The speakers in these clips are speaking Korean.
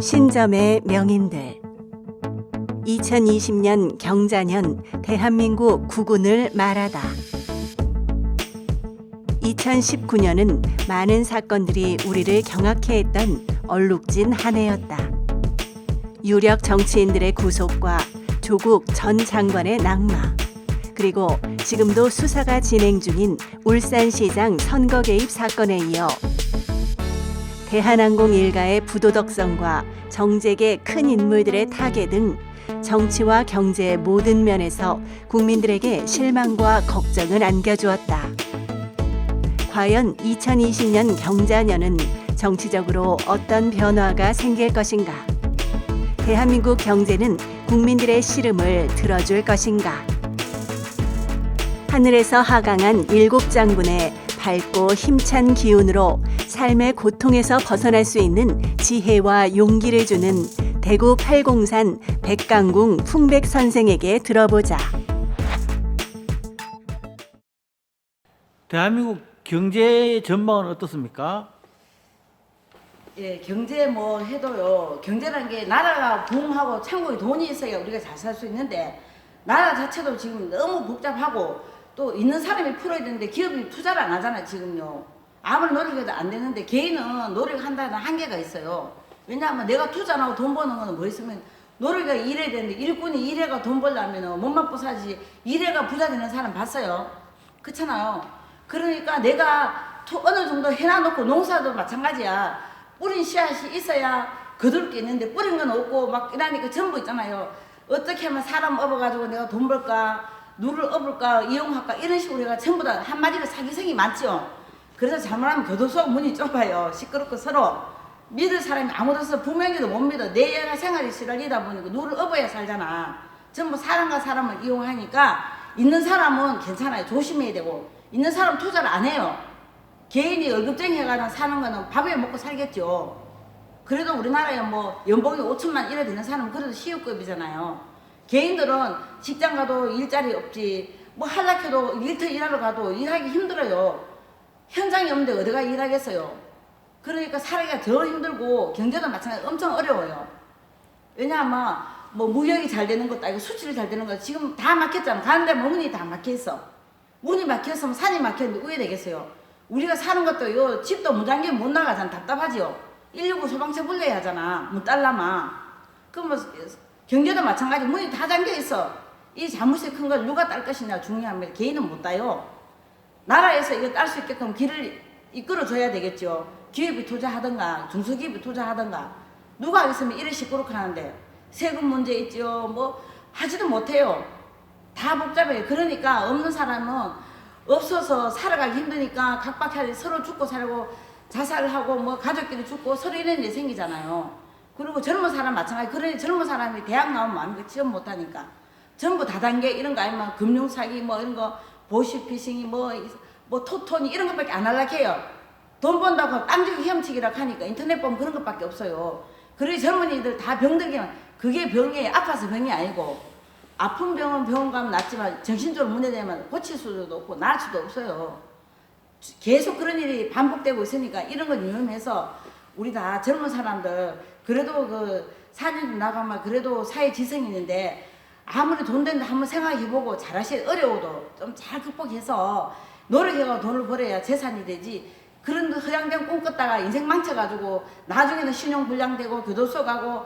신점의 명인들. 2020년 경자년 대한민국 국운을 말하다. 2019년은 많은 사건들이 우리를 경악해 했던 얼룩진 한 해였다. 유력 정치인들의 구속과 조국 전 장관의 낙마, 그리고 지금도 수사가 진행 중인 울산시장 선거 개입 사건에 이어 대한항공 일가의 부도덕성과 정재계 큰 인물들의 타계 등 정치와 경제의 모든 면에서 국민들에게 실망과 걱정을 안겨주었다. 과연 2020년 경자년은 정치적으로 어떤 변화가 생길 것인가? 대한민국 경제는 국민들의 시름을 들어줄 것인가? 하늘에서 하강한 7장군의 밝고 힘찬 기운으로 삶의 고통에서 벗어날 수 있는 지혜와 용기를 주는 대구 팔공산 백강궁 풍백 선생에게 들어보자. 대한민국 경제 전망은 어떻습니까? 예, 경제 뭐 해도요. 경제라는 게 나라가 부흥하고 창고에 돈이 있어야 우리가 잘 살 수 있는데 나라 자체도 지금 너무 복잡하고 또 있는 사람이 풀어야 되는데 기업이 투자를 안 하잖아요, 지금요. 아무리 노력해도 안 되는데 개인은 노력한다는 한계가 있어요. 왜냐하면 내가 투자 안 하고 돈 버는 거는 뭐 있으면 노력이 일해야 되는데 일꾼이 일해가 돈 벌려면 몸만 부사지 일해가 부자 되는 사람 봤어요? 그렇잖아요. 그러니까 내가 어느 정도 해놔놓고 농사도 마찬가지야. 뿌린 씨앗이 있어야 거둘 게 있는데 뿌린 건 없고 막 이러니까 전부 있잖아요. 어떻게 하면 사람 업어가지고 내가 돈 벌까 누를 업을까 이용할까 이런 식으로 해가 전부 다 한마디로 사기성이 많죠. 그래서 잘못하면 교도소 문이 좁아요. 시끄럽고 서로 믿을 사람이 아무도 없어. 부모님도 못 믿어. 내 애가 생활이 시달리다 보니까 누를 업어야 살잖아. 전부 사람과 사람을 이용하니까 있는 사람은 괜찮아요. 조심해야 되고 있는 사람 투자를 안 해요. 개인이 월급쟁이 해가지고 사는 거는 밥에 먹고 살겠죠. 그래도 우리나라에 뭐 연봉이 5천만 이래 되는 사람은 그래도 시급급이잖아요. 개인들은 직장 가도 일자리 없지 뭐 하려해도 일터 일하러 가도 일하기 힘들어요. 현장이 없는데 어디가 일하겠어요. 그러니까 살기가 더 힘들고 경제도 마찬가지로 엄청 어려워요. 왜냐하면 뭐 무역이 잘 되는 것도 아니고 수출이 잘 되는 거 지금 다 막혔잖아. 가는데 뭐 문이 다 막혀있어. 문이 막혔으면 산이 막혔는데 왜 되겠어요. 우리가 사는 것도 요 집도 문 잠기면 못 나가잖아. 답답하지요. 119 소방차 불러야 하잖아. 문 딸라마. 그럼 뭐 경제도 마찬가지. 문이 다 잠겨 있어. 이 자물쇠 큰 걸 누가 딸 것이냐 중요합니다. 개인은 못 따요. 나라에서 이거 딸 수 있게끔 길을 이끌어줘야 되겠죠. 기업이 투자하든가 중소기업이 투자하든가 누가 있으면 이래 시끄럽게 하는데 세금 문제 있죠. 뭐 하지도 못해요. 다 복잡해요. 그러니까 없는 사람은 없어서 살아가기 힘드니까 각박하게 서로 죽고 살고 자살하고 뭐 가족끼리 죽고 서로 이런 일이 생기잖아요. 그리고 젊은 사람 마찬가지. 그러니 젊은 사람이 대학 나오면 마음껏 취업 못하니까 전부 다단계 이런 거 아니면 금융사기 뭐 이런 거 보시피싱이 뭐 토토니 이런 것밖에 안 하려고 해요. 돈 번다고 땅 주기 헤엄치기라고 하니까 인터넷 보면 그런 것밖에 없어요. 그리고 젊은이들 다 병들기만 그게 병이에요. 아파서 병이 아니고 아픈 병은 병원 가면 낫지만 정신적으로 문제되면 고칠 수도 없고 나을 수도 없어요. 계속 그런 일이 반복되고 있으니까 이런 건 위험해서 우리 다 젊은 사람들 그래도 그 사진 나가면 그래도 사회 지성이 있는데 아무리 돈 되는데 한번 생각해보고 잘하시 어려워도 좀 잘 극복해서 노력해서 돈을 벌어야 재산이 되지. 그런 허양된 꿈 꿨다가 인생 망쳐가지고 나중에는 신용불량되고 교도소 가고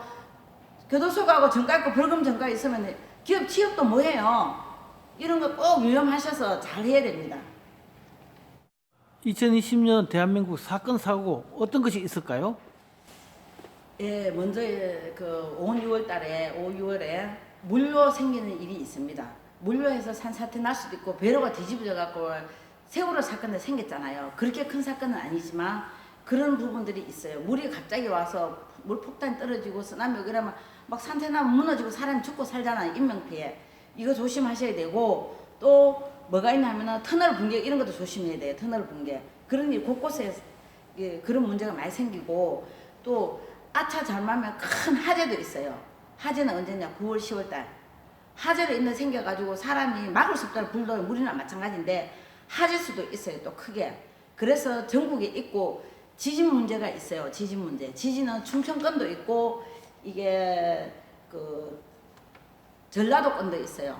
정가 있고 벌금 정가 있으면 기업 취업도 뭐해요. 이런 거 꼭 유념하셔서 잘 해야 됩니다. 2020년 대한민국 사건 사고 어떤 것이 있을까요? 예, 먼저 그 5, 6월 달에 5, 6월에 물로 생기는 일이 있습니다. 물로해서 산사태 날 수도 있고 배로가 뒤집어져 갖고 세월호 사건이 생겼잖아요. 그렇게 큰 사건은 아니지만 그런 부분들이 있어요. 물이 갑자기 와서 물폭탄 떨어지고 쓰나미 오고 이러면 막 산태 나면 무너지고 사람이 죽고 살잖아요. 인명피해. 이거 조심하셔야 되고 또 뭐가 있냐면은 터널 붕괴 이런 것도 조심해야 돼요. 터널 붕괴. 그런 일 곳곳에 그런 문제가 많이 생기고 또 아차 잘못하면 큰 화재도 있어요. 화재는 언제냐? 9월, 10월 달. 화재로 인해 생겨가지고 사람이 막을 수 없다는 불도 물이나 마찬가지인데 화재 수도 있어요. 또 크게. 그래서 전국에 있고 지진 문제가 있어요. 지진 문제. 지진은 충청권도 있고 이게 그 전라도권도 있어요.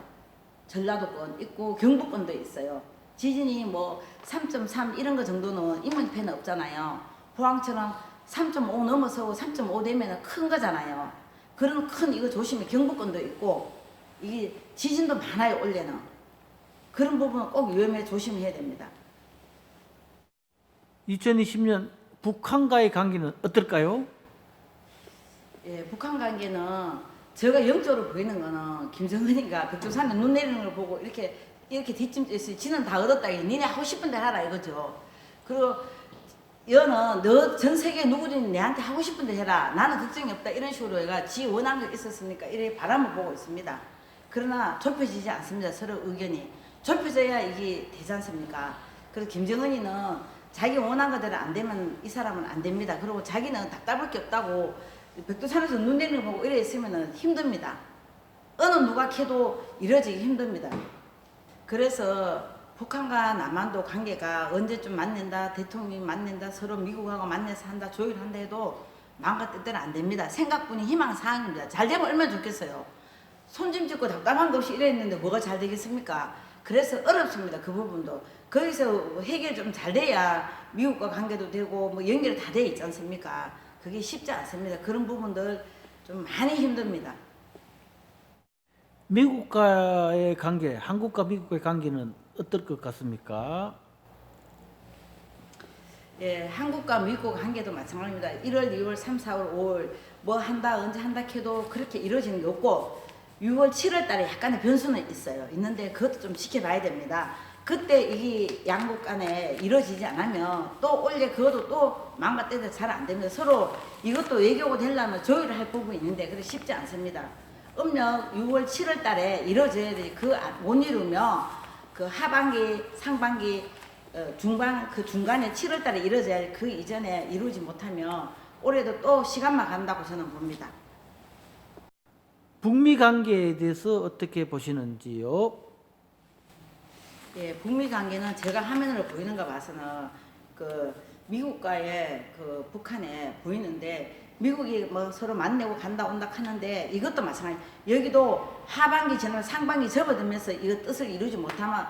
전라도권 있고 경북권도 있어요. 지진이 뭐 3.3 이런 거 정도는 인명피해는 없잖아요. 포항처럼 3.5 넘어서고 3.5 되면 큰 거잖아요. 그런 큰 이거 조심해. 경북권도 있고 이게 지진도 많아요. 원래는 그런 부분은 꼭 위험해 조심해야 됩니다. 2020년 북한과의 관계는 어떨까요? 예, 북한 관계는 제가 영적으로 보이는 거는 김정은이가 백두산에 눈 내리는 걸 보고 이렇게 뒷짐졌어요. 지는 다 얻었다. 니네 하고 싶은 대로 하라 이거죠. 그리고 여는 너 전 세계 누구든지 내한테 하고 싶은 대로 해라. 나는 걱정이 없다. 이런 식으로 얘가 지 원하는 게 있었으니까 이렇게 바람을 보고 있습니다. 그러나 좁혀지지 않습니다. 서로 의견이. 좁혀져야 이게 되지 않습니까? 그래서 김정은이는 자기 원하는 거대로 안 되면 이 사람은 안 됩니다. 그리고 자기는 답답할 게 없다고 백두산에서 눈 내리는 거 보고 이래 있으면 힘듭니다. 어느 누가 캐도 이뤄지기 힘듭니다. 그래서 북한과 남한도 관계가 언제쯤 맞는다, 대통령이 맞는다, 서로 미국하고 만나서 한다, 조율한다 해도 마음과 뜻대로 안 됩니다. 생각뿐이 희망사항입니다. 잘 되면 얼마나 좋겠어요. 손짐 짚고 답답한 거 없이 이랬는데 뭐가 잘 되겠습니까? 그래서 어렵습니다. 그 부분도. 거기서 해결 좀 잘 돼야 미국과 관계도 되고 뭐 연결 다 돼 있지 않습니까? 그게 쉽지 않습니다. 그런 부분들 좀 많이 힘듭니다. 미국과의 관계, 한국과 미국과의 관계는 어떨 것 같습니까? 예, 한국과 미국 관계도 마찬가지입니다. 1월, 2월, 3, 4월, 5월 뭐 한다, 언제 한다 해도 그렇게 이루어지는 게 없고 6월, 7월 달에 약간의 변수는 있어요. 있는데 그것도 좀 지켜봐야 됩니다. 그때 이게 양국 간에 이루어지지 않으면 또 원래 그것도 또 마음과 뜻대로 잘 안 됩니다. 서로 이것도 외교고 되려면 조율을 할 부분이 있는데 그게 쉽지 않습니다. 음력 6월, 7월 달에 이루어져야 되지. 그 못 이루면 그 하반기, 상반기, 중반, 그 중간에 7월 달에 이루어져야 할 그 이전에 이루지 못하면 올해도 또 시간만 간다고 저는 봅니다. 북미 관계에 대해서 어떻게 보시는지요? 예, 북미 관계는 제가 화면으로 보이는 거 봐서는 그 미국과의 그 북한에 보이는데 미국이 뭐 서로 만나고 간다 온다 하는데 이것도 마찬가지. 여기도 하반기 지나면 상반기 접어들면서 이거 뜻을 이루지 못하면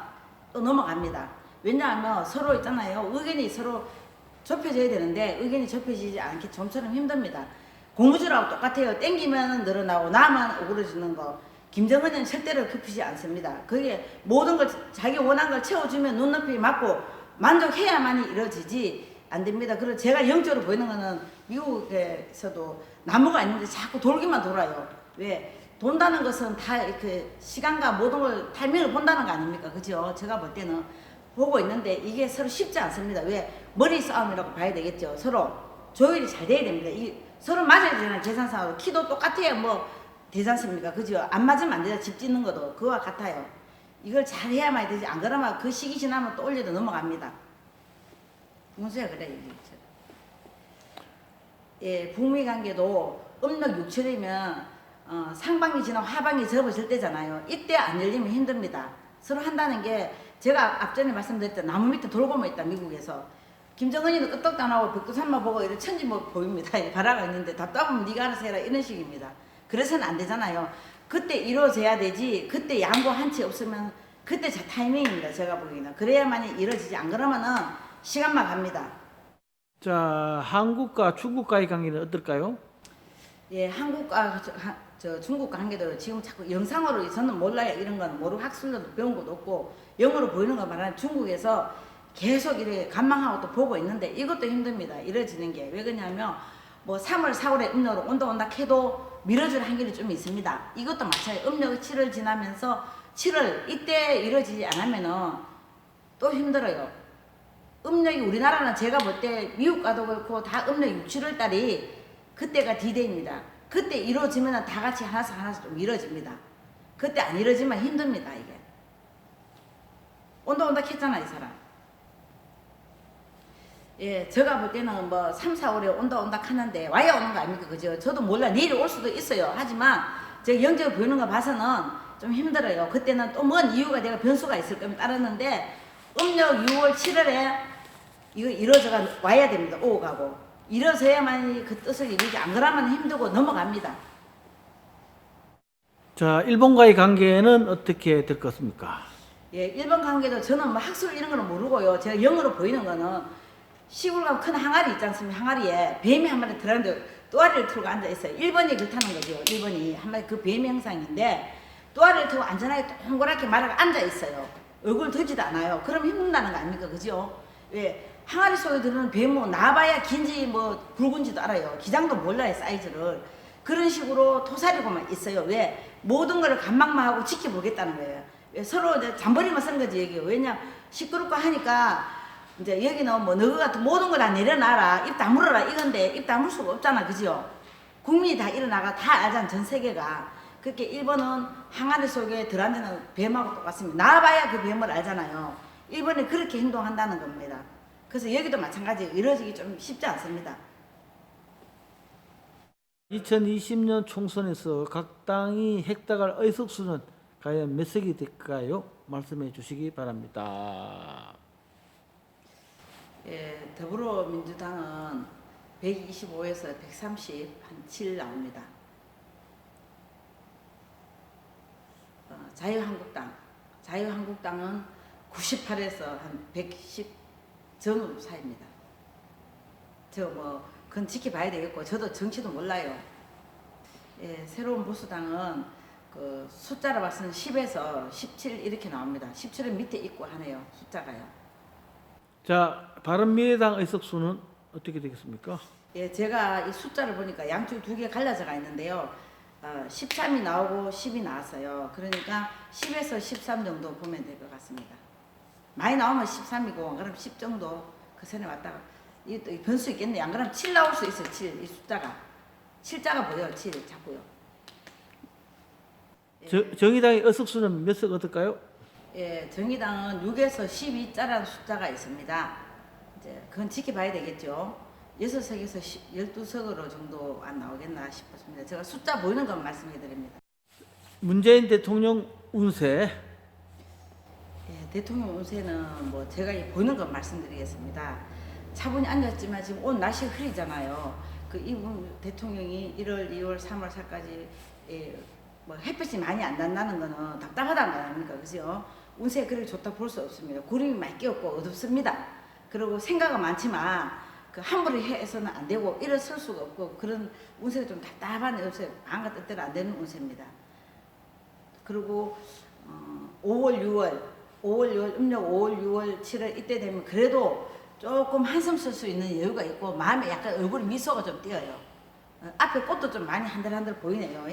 또 넘어갑니다. 왜냐하면 서로 있잖아요. 의견이 서로 좁혀져야 되는데 의견이 좁혀지지 않게 좀처럼 힘듭니다. 고무줄하고 똑같아요. 땡기면 늘어나고 나만 오그러지는 거. 김정은은 절대로 굽히지 않습니다. 그게 모든 걸 자기 원하는 걸 채워주면 눈높이 맞고 만족해야만이 이루어지지 안 됩니다. 그리고 제가 영적으로 보이는 거는 미국에서도 나무가 있는데 자꾸 돌기만 돌아요. 왜? 돈다는 것은 다 이렇게 시간과 모든 걸 타이밍을 본다는 거 아닙니까? 그죠? 제가 볼 때는 보고 있는데 이게 서로 쉽지 않습니다. 왜? 머리 싸움이라고 봐야 되겠죠. 서로 조율이 잘 돼야 됩니다. 이 서로 맞아야 되잖아요. 계산상으로. 키도 똑같아야 뭐 되지 않습니까? 그죠? 안 맞으면 안 되죠. 집 짓는 것도 그와 같아요. 이걸 잘 해야만 되지. 안 그러면 그 시기 지나면 또 올려도 넘어갑니다. 문제가 그래 얘기죠. 예, 북미 관계도 음력 6철이면 상반기 지나고 하반기 접어질 때잖아요. 이때 안 열리면 힘듭니다. 서로 한다는 게 제가 앞전에 말씀드렸던 나무 밑에 돌고만 있다 미국에서. 김정은이도 끄떡도 안 하고 백두산만 보고 이렇게 천지 뭐 보입니다. 바라가 있는데 답답하면 네가 알아서 해라 이런 식입니다. 그래서는 안 되잖아요. 그때 이루어져야 되지. 그때 양보 한치 없으면 그때 제 타이밍입니다. 제가 보기에는. 그래야만이 이루어지지. 안 그러면은 시간만 갑니다. 자, 한국과 중국과의 관계는 어떨까요? 예, 한국과 중국 관계도 지금 자꾸 영상으로 저는 몰라요. 이런 건 모르고 학술로도 배운 것도 없고 영어로 보이는 거 말하는 중국에서 계속 이렇게 관망하고 또 보고 있는데 이것도 힘듭니다. 이루어지는 게. 왜 그러냐면 뭐 3월, 4월에 음력으로 온다 해도 미뤄질 한계는 좀 있습니다. 이것도 마찬가지예요. 음력 7월 지나면서 7월 이때 이루어지지 않으면은 또 힘들어요. 음력이 우리나라는 제가 볼 때 미국과도 그렇고 다 음력 6, 7월 달이 그때가 D-Day입니다. 그때 이루어지면 다 같이 하나씩 좀 이루어집니다. 그때 안 이루어지면 힘듭니다. 이게. 온다 했잖아 이 사람. 예, 제가 볼 때는 뭐 3, 4월에 온다 하는데 와야 오는 거 아닙니까? 그죠? 저도 몰라. 내일 올 수도 있어요. 하지만 제가 영적으로 보이는 거 봐서는 좀 힘들어요. 그때는 또 뭔 이유가 내가 변수가 있을 거면 따랐는데 음력 6월, 7월에 이거 이루어져가 와야 됩니다. 오고 가고 이루어져야만 그 뜻을 이루지 안 그러면 힘들고 넘어갑니다. 자, 일본과의 관계는 어떻게 될 것입니까? 예, 일본 관계도 저는 뭐 학술 이런 거는 모르고요. 제가 영어로 보이는 거는 시골 가면 큰 항아리 있지 않습니까? 항아리에 뱀이 한 마리 들어갔는데 또아리를 틀고 앉아 있어요. 일본이 그렇다는 거죠. 일본이 한 마리 그 뱀 형상인데 또아리를 틀고 안전하게 동그랗게 말아가 앉아 있어요. 얼굴 들지도 않아요. 그럼 힘든다는 거 아닙니까? 그죠? 왜 항아리 속에 드는 뱀은 나봐야 긴지 뭐 굵은지도 알아요. 기장도 몰라요, 사이즈를. 그런 식으로 토사리고만 있어요. 왜? 모든 걸 감망만 하고 지켜보겠다는 거예요. 왜? 서로 이제 잠버리만 쓴 거지, 여기. 왜냐? 시끄럽고 하니까 이제 여기는 뭐 너희 같은 모든 걸 다 내려놔라. 입 다물어라. 이건데 입 다물 수가 없잖아. 그죠? 국민이 다 일어나가 다 알잖아. 전 세계가. 그렇게 일본은 항아리 속에 들어앉는 뱀하고 똑같습니다. 나와봐야 그 뱀을 알잖아요. 일본이 그렇게 행동한다는 겁니다. 그래서 여기도 마찬가지 이루어지기 좀 쉽지 않습니다. 2020년 총선에서 각 당이 획득할 의석수는 과연 몇 석이 될까요? 말씀해 주시기 바랍니다. 예, 더불어민주당은 125에서 130, 한 7 나옵니다. 자유한국당은 98에서 한 110 전후 사이입니다. 저 뭐 그건 지켜봐야 되겠고 저도 정치도 몰라요. 예, 새로운 보수당은 그 숫자로 봐서는 10에서 17 이렇게 나옵니다. 17은 밑에 있고 하네요. 숫자가요. 자, 바른미래당 의석수는 어떻게 되겠습니까? 예, 제가 이 숫자를 보니까 양쪽 두 개 갈라져가 있는데요. 13이 나오고 10이 나왔어요. 그러니까 10에서 13 정도 보면 될 것 같습니다. 많이 나오면 13이고 그럼 10 정도 그 선에 왔다가 이 또 변수 있겠네. 안 그러면 7 나올 수 있어요. 7 이 숫자가 7자가 보여요. 7 자꾸요. 정의당의 의석수는 몇 석 얻을까요? 예, 정의당은 6에서 12자라는 숫자가 있습니다. 이제 그건 지켜봐야 되겠죠. 6석에서 12석으로 정도 안 나오겠나 싶었습니다. 제가 숫자 보이는 건 말씀해 드립니다. 문재인 대통령 운세. 예, 대통령 운세는 뭐 제가 보이는 건 말씀드리겠습니다. 차분히 앉았지만 지금 오늘 날씨 흐리잖아요. 그 이분 대통령이 1월, 2월, 3월, 4까지 뭐 햇빛이 많이 안 난다는 거는 답답하다는 거 아닙니까? 그죠? 운세 그렇게 좋다 볼 수 없습니다. 구름이 많이 끼었고 어둡습니다. 그리고 생각은 많지만 그 함부로 해서는 안 되고 일어설 수가 없고 그런 운세가 좀 답답한 운세, 방과 뜻대로 안 되는 운세입니다. 그리고 5월, 6월 음력 5월, 6월, 7월 이때 되면 그래도 조금 한숨 쓸 수 있는 여유가 있고 마음에 약간 얼굴 미소가 좀 띄어요. 앞에 꽃도 좀 많이 한들한들 보이네요.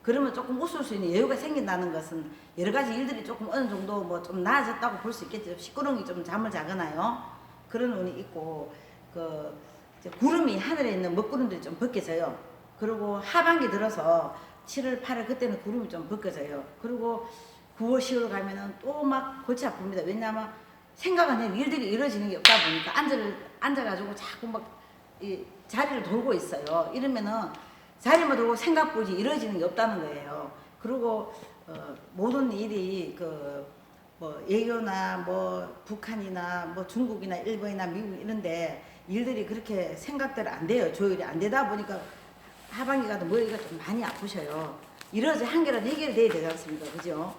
그러면 조금 웃을 수 있는 여유가 생긴다는 것은 여러 가지 일들이 조금 어느 정도 뭐 좀 나아졌다고 볼 수 있겠죠. 시끄러운 게 좀 잠을 자거나요. 그런 운이 있고 그 이제 구름이 하늘에 있는 먹구름들이 좀 벗겨져요. 그리고 하반기 들어서 7월, 8월 그때는 구름이 좀 벗겨져요. 그리고 9월, 10월 가면은 또 막 골치 아픕니다. 왜냐하면 생각 안 해도 일들이 이루어지는 게 없다 보니까 앉아가지고 자꾸 막 이 자리를 돌고 있어요. 이러면은 자리만 돌고 생각보지 이루어지는 게 없다는 거예요. 그리고 모든 일이 그 뭐 외교나 뭐 북한이나 뭐 중국이나 일본이나 미국 이런데 일들이 그렇게 생각대로 안 돼요. 조율이 안 되다 보니까 하반기 가도 머리가 좀 많이 아프셔요. 이러지 한 개라도 해결돼야 되지 않습니까? 그죠?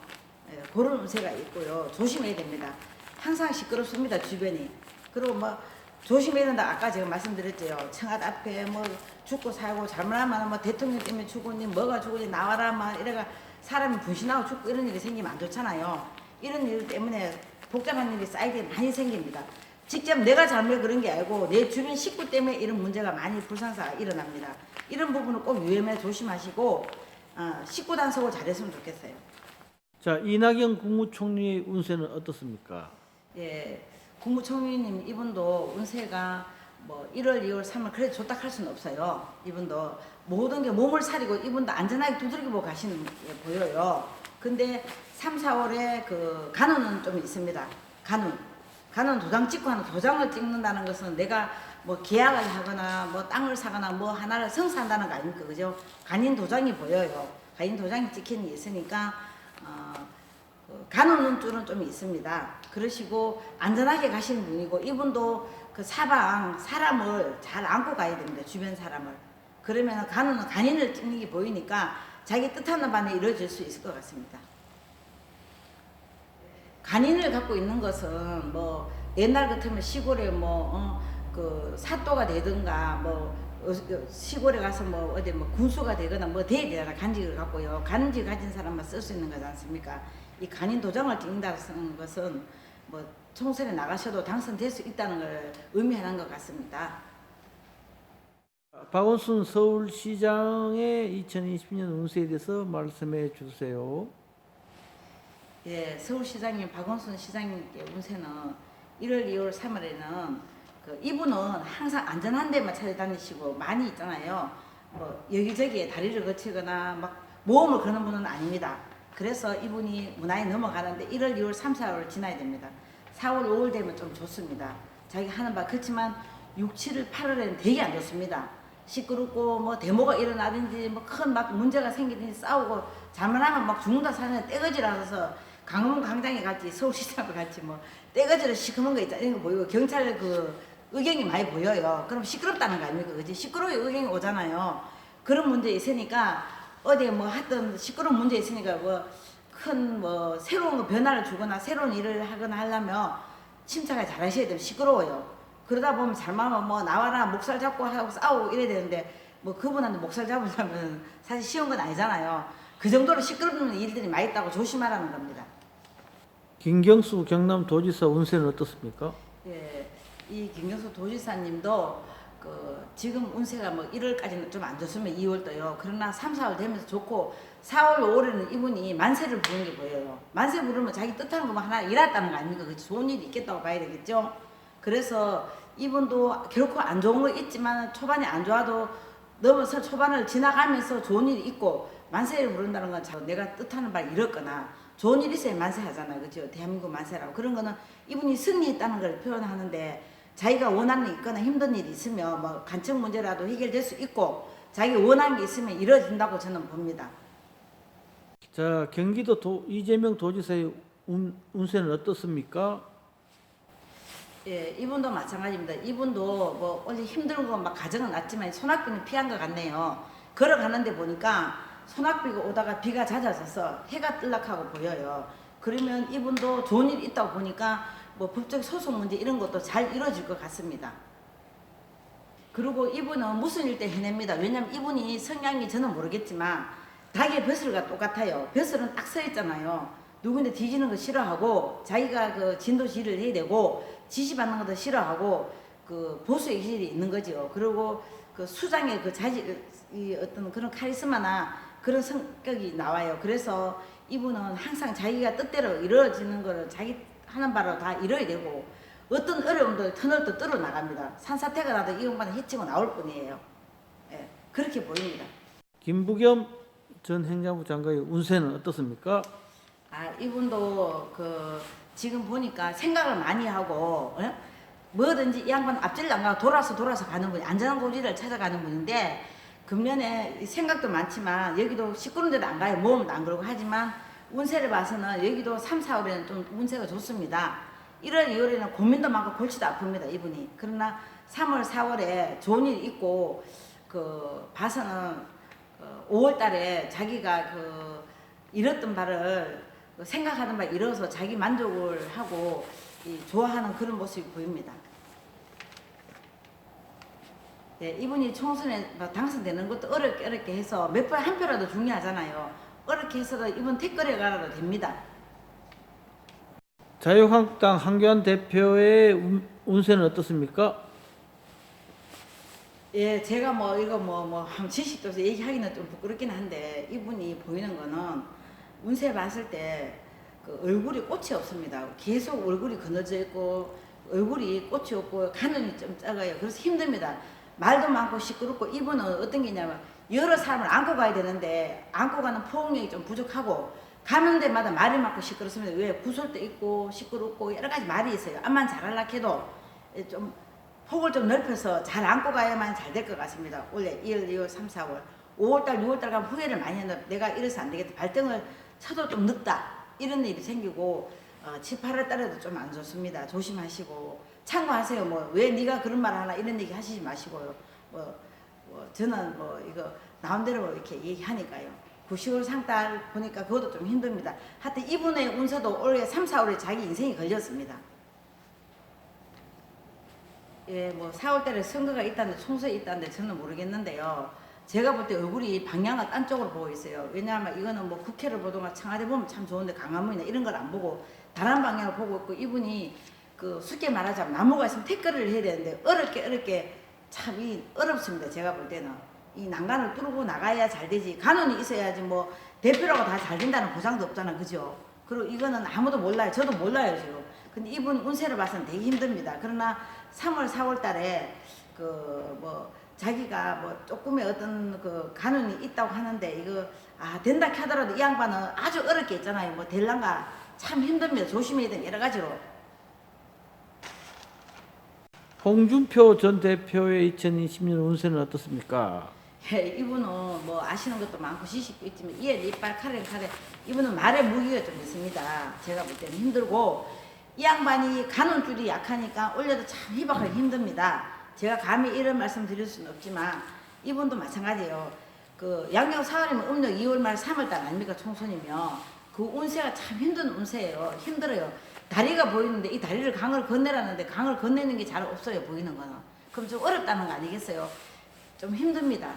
예, 그런 운세가 있고요. 조심해야 됩니다. 항상 시끄럽습니다. 주변이. 그리고 뭐 조심해야 된다. 아까 제가 말씀드렸죠. 청와대 앞에 뭐 죽고 살고 잘못하면 뭐 대통령 때문에 죽으니 뭐가 죽으니 나와라 막 이래가 사람이 분신하고 죽고 이런 일이 생기면 안 좋잖아요. 이런 일 때문에 복잡한 일이 쌓이게 많이 생깁니다. 직접 내가 잘못 그런 게 아니고 내 주변 식구 때문에 이런 문제가 많이 불상사가 일어납니다. 이런 부분을 꼭 유념해 조심하시고 식구 단속을 잘했으면 좋겠어요. 자, 이낙연 국무총리의 운세는 어떻습니까? 예, 국무총리님 이분도 운세가 뭐 1월, 2월, 3월 그래도 좋다 할 수는 없어요. 이분도 모든 게 몸을 사리고 이분도 안전하게 두들기고 가시는 게 보여요. 근데 3, 4월에 그 간운은 좀 있습니다. 간운 도장 찍고 하는 도장을 찍는다는 것은 내가 뭐 계약을 하거나 뭐 땅을 사거나 뭐 하나를 성사한다는 거 아닙니까? 그죠? 간인 도장이 보여요. 간인 도장이 찍히는 게 있으니까 가는 줄은 좀 있습니다. 그러시고 안전하게 가시는 분이고 이분도 그 사방 사람을 잘 안고 가야 됩니다. 주변 사람을. 그러면 간인을 찍는 게 보이니까 자기 뜻하는 바는 이루어질 수 있을 것 같습니다. 간인을 갖고 있는 것은 뭐 옛날 같으면 시골에 그 사또가 되든가 시골에 가서 어디 군수가 되거나 돼야 되잖아. 간직을 갖고요. 간직 가진 사람만 쓸 수 있는 거지 않습니까? 이 간인 도장을 찍는다는 것은 총선에 나가셔도 당선될 수 있다는 걸 의미하는 것 같습니다. 박원순 서울시장의 2020년 운세에 대해서 말씀해 주세요. 예, 서울시장님 박원순 시장님께 운세는 1월, 2월, 3월에는 이분은 항상 안전한 데만 찾아다니시고 많이 있잖아요. 여기저기에 다리를 거치거나 모험을 거는 분은 아닙니다. 그래서 이분이 문화에 넘어가는데 1월, 2월, 3, 4월을 지나야 됩니다. 4월, 5월 되면 좀 좋습니다. 자기 하는 바 그렇지만 6, 7월, 8월에는 되게 안 좋습니다. 시끄럽고 데모가 일어나든지 큰 문제가 생기든지 싸우고 잘못하면 죽는다 사는 떼거지라서 강원 광장에 갈지 서울시장을 갈지 떼거지로 시커먼 거 있잖아. 이런 거 보이고 경찰 의경이 많이 보여요. 그럼 시끄럽다는 거 아닙니까? 그지? 시끄러워 의경이 오잖아요. 그런 문제 있으니까 어디에 하여튼 시끄러운 문제 있으니까 큰 새로운 변화를 주거나 새로운 일을 하거나 하려면 침착하게 잘 하셔야 돼요. 시끄러워요. 그러다 보면 잘못하면 나와라 목살 잡고 하고 싸우고 이래야 되는데 그분한테 목살 잡으려면 사실 쉬운 건 아니잖아요. 그 정도로 시끄러운 일들이 많이 있다고 조심하라는 겁니다. 김경수 경남도지사 운세는 어떻습니까? 예, 이 김경수 도지사님도 지금 운세가 1월까지는 좀 안 좋으면 2월도요. 그러나 3, 4월 되면서 좋고 4월, 5월에는 이분이 만세를 부르는 게 보여요. 만세 부르면 자기 뜻하는 것만 하나 이뤘다는 거 아닙니까? 그치? 좋은 일이 있겠다고 봐야 되겠죠? 그래서 이분도 결코 안 좋은 거 있지만 초반에 안 좋아도 넘어서 초반을 지나가면서 좋은 일이 있고 만세를 부른다는 건 내가 뜻하는 바를 이뤘거나 좋은 일이 있어야 만세하잖아요. 그죠? 대한민국 만세라고. 그런 거는 이분이 승리했다는 걸 표현하는데 자기가 원하는 게 있거나 힘든 일이 있으면 간청 문제라도 해결될 수 있고 자기 원하는 게 있으면 이루어진다고 저는 봅니다. 자, 경기도 이재명 도지사의 운세는 어떻습니까? 예, 이분도 마찬가지입니다. 이분도 원래 힘든 거 가정은 났지만 소낙비는 피한 것 같네요. 걸어가는데 보니까 소낙비가 오다가 비가 잦아져서 해가 뜰락하고 보여요. 그러면 이분도 좋은 일이 있다고 보니까 법적 소송 문제 이런 것도 잘 이루어질 것 같습니다. 그리고 이분은 무슨 일 때 해냅니다. 왜냐면 이분이 성향이 저는 모르겠지만 닭의 벼슬과 똑같아요. 벼슬은 딱 서 있잖아요. 누군데 뒤지는 거 싫어하고 자기가 진도지휘를 해야 되고 지시받는 것도 싫어하고 보수의 기질이 있는 거죠. 그리고 수장의 자질, 어떤 그런 카리스마나 그런 성격이 나와요. 그래서 이분은 항상 자기가 뜻대로 이루어지는 거를 자기 하는 바로 다 이뤄야 되고 어떤 어려움도 터널도 뚫어 나갑니다. 산사태가 나도 이 양반은 헤치고 나올 뿐이에요. 예, 그렇게 보입니다. 김부겸 전 행정부 장관의 운세는 어떻습니까? 이분도 지금 보니까 생각을 많이 하고 뭐든지 이 양반 앞질을 안 가고 돌아서 가는 분이 안전한 고지를 찾아가는 분인데 금년에 생각도 많지만 여기도 시끄러운 데도 안 가요. 모험도 안 그러고 하지만 운세를 봐서는 여기도 3, 4월에는 좀 운세가 좋습니다. 1월, 2월에는 고민도 많고 골치도 아픕니다. 이분이. 그러나 3월, 4월에 좋은 일이 있고 봐서는 5월 달에 자기가 이뤘던 바를 생각하던 바 이뤄서 자기 만족을 하고 좋아하는 그런 모습이 보입니다. 네, 이분이 총선에 당선되는 것도 어렵게 해서 몇 번 한 표라도 중요하잖아요. 어렵게 해서도 이분 택거리에 가라도 됩니다. 자유한국당 한교안 대표의 운세는 어떻습니까? 예, 제가 이거 지식도 없어 얘기하기는 좀 부끄럽긴 한데 이분이 보이는 거는 운세 봤을 때 얼굴이 꽃이 없습니다. 계속 얼굴이 그늘져 있고 얼굴이 꽃이 없고 가눈이 좀 작아요. 그래서 힘듭니다. 말도 많고 시끄럽고 이분은 어떤 게 있냐면 여러 사람을 안고 가야 되는데 안고 가는 포용력이 좀 부족하고 가는 데마다 말이 많고 시끄럽습니다. 왜? 구설도 있고 시끄럽고 여러 가지 말이 있어요. 암만 잘하려고 해도 좀 폭을 좀 넓혀서 잘 안고 가야만 잘 될 것 같습니다. 원래 1월, 2월, 3, 4월 5월달, 6월달 가면 후회를 많이 했는데 내가 이래서 안 되겠다. 발등을 쳐도 좀 늦다. 이런 일이 생기고 7, 8월 달에도 좀 안 좋습니다. 조심하시고 참고하세요. 뭐 왜 네가 그런 말 하나 이런 얘기 하시지 마시고요. 저는 이거 나온 대로 이렇게 얘기하니까요. 9시월 상달 보니까 그것도 좀 힘듭니다. 하여튼 이분의 운세도 올해 3, 4월에 자기 인생이 걸렸습니다. 예, 뭐 4월 달에 선거가 있다는데 총선이 있다는데 저는 모르겠는데요. 제가 볼 때 얼굴이 방향은 딴 쪽으로 보고 있어요. 왜냐하면 이거는 뭐 국회를 보든가 청와대 보면 참 좋은데 강화문이나 이런 걸 안 보고 다른 방향을 보고 있고, 이분이 그 쉽게 말하자면 나무가 있으면 태클을 해야 되는데 어렵게 참 어렵습니다. 제가 볼 때는 이 난간을 뚫고 나가야 잘 되지, 간원이 있어야지 뭐 대표라고 다 잘 된다는 보장도 없잖아, 그죠? 그리고 이거는 아무도 몰라요. 저도 몰라요 지금. 근데 이분 운세를 봐서는 되게 힘듭니다. 그러나 3월 4월 달에 자기가 뭐 조금의 어떤 그 간운이 있다고 하는데, 이거 된다 하더라도 이 양반은 아주 어렵게 있잖아요. 뭐 될란가 참 힘듭니다. 조심해야 되는 여러 가지로. 홍준표 전 대표의 2020년 운세는 어떻습니까? 예, 이분은 뭐 아시는 것도 많고 지식도 있지만 이에 이빨 카레 이분은 말에 무기가 좀 있습니다. 제가 볼 때는 힘들고, 이 양반이 간운줄이 약하니까 올려도 참 희박하기 힘듭니다. 제가 감히 이런 말씀 드릴 수는 없지만 이분도 마찬가지예요. 그 양력 4월이면 음력 2월 말 3월 달 아닙니까? 총선이면 그 운세가 참 힘든 운세예요. 힘들어요. 다리가 보이는데 이 다리를 강을 건네라는데 강을 건네는 게 잘 없어요. 보이는 거는. 그럼 좀 어렵다는 거 아니겠어요? 좀 힘듭니다.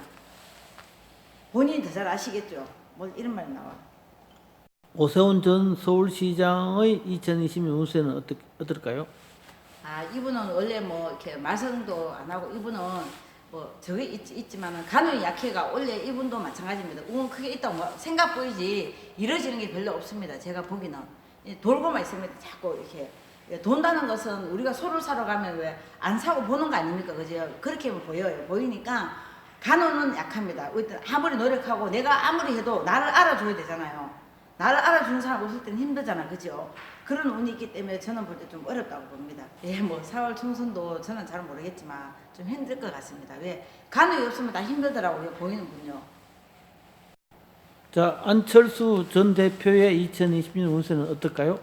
본인이 더 잘 아시겠죠? 뭐 이런 말이 나와. 오세훈 전 서울시장의 2020년 운세는 어떨까요? 이분은 원래 뭐 이렇게 말썽도 안 하고, 이분은 뭐 저게 있지만은 간운이 약해가 원래 이분도 마찬가지입니다. 운 크게 있다고 뭐 생각 보이지 이루어지는 게 별로 없습니다. 제가 보기는 돌고만 있으면 자꾸 이렇게 돈다는 것은 우리가 소를 사러 가면 왜 안 사고 보는 거 아닙니까? 그죠? 그렇게 보여요. 보이니까 간운은 약합니다. 아무리 노력하고 내가 아무리 해도 나를 알아줘야 되잖아요. 나를 알아주는 사람 없을 때는 힘들잖아, 그죠? 그런 운이 있기 때문에 저는 볼 때 좀 어렵다고 봅니다. 예, 뭐 4월 총선도 저는 잘 모르겠지만 좀 힘들 것 같습니다. 왜? 간운이 없으면 다 힘들더라고요, 보이는군요. 자, 안철수 전 대표의 2020년 운세는 어떨까요?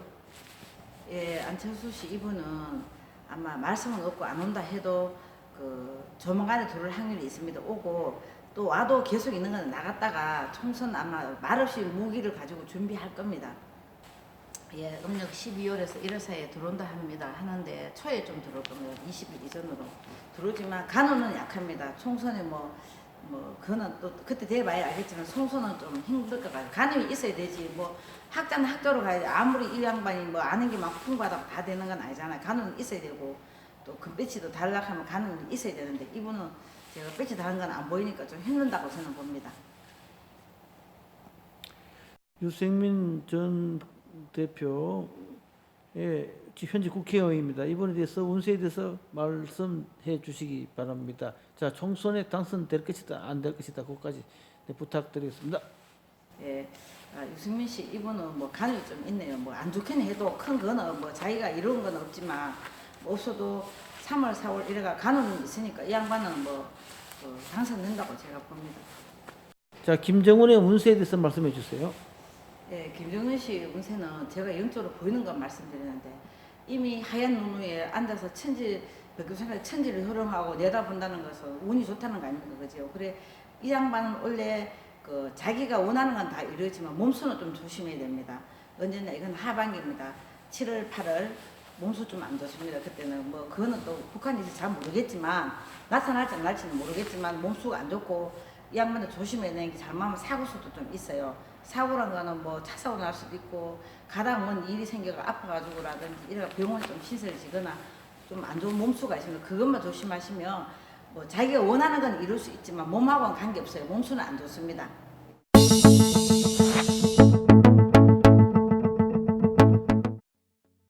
예, 안철수 씨 이분은 아마 말씀은 없고 안 온다 해도 조만간에 들어올 확률이 있습니다. 오고 또 와도 계속 있는 건 나갔다가 총선 아마 말없이 무기를 가지고 준비할 겁니다. 예, 음력 12월에서 1월 사이에 들어온다 합니다. 하는데 초에 좀 들어올 겁니다. 20일 이전으로 들어오지만 간운은 약합니다. 총선에 그거는 또 그때 돼봐야 알겠지만 총선은 좀 힘들 것 같아요. 간운이 있어야 되지. 뭐 학자는 학교로 가야지. 아무리 이 양반이 뭐 아는 게 막 풍부하다고 다 되는 건 아니잖아요. 간운은 있어야 되고 또 금배치도 달락하면 간운이 있어야 되는데, 이분은 제가 배치 다른 건 안 보이니까 좀 힘든다고 저는 봅니다. 유승민 전 대표, 현재 국회의원입니다. 이번에 대해서 운세에 대해서 말씀해 주시기 바랍니다. 자, 총선에 당선될 것이다, 안 될 것이다, 그것까지 부탁드리겠습니다. 예, 유승민 씨 이분은 뭐 간이 좀 있네요. 뭐 안 좋게는 해도 큰 거는 뭐 자기가 이룬 건 없지만 없어도 3월, 4월 이래가 간은 있으니까 이 양반은 당선된다고 제가 봅니다. 자, 김정은의 운세에 대해서 말씀해 주세요. 예, 김정은 씨 운세는 제가 영적으로 보이는 건 말씀드리는데, 이미 하얀 눈 위에 앉아서 백두산의 천지를 흐름하고 내다본다는 것은 운이 좋다는 거 아닙니까, 그죠? 그래 이 양반은 원래 자기가 원하는 건 다 이루어지만 몸수는 좀 조심해야 됩니다. 언제나 이건 하반기입니다. 7월, 8월 몸수 좀 안 좋습니다. 그때는 뭐 그거는 또 북한에서 잘 모르겠지만 나타날지 안 날지는 모르겠지만 몸수가 안 좋고, 이 양반도 조심해야 되는 게 잘못하면 사고 수도 좀 있어요. 사고란 거는 뭐 차 사고 날 수도 있고 가다 뭔 일이 생겨가 아파가지고라든지 이래가 병원 좀 신설지거나 좀 안 좋은 몸수가 있으면 그것만 조심하시면 뭐 자기가 원하는 건 이룰 수 있지만 몸하고는 관계없어요. 몸수는 안 좋습니다.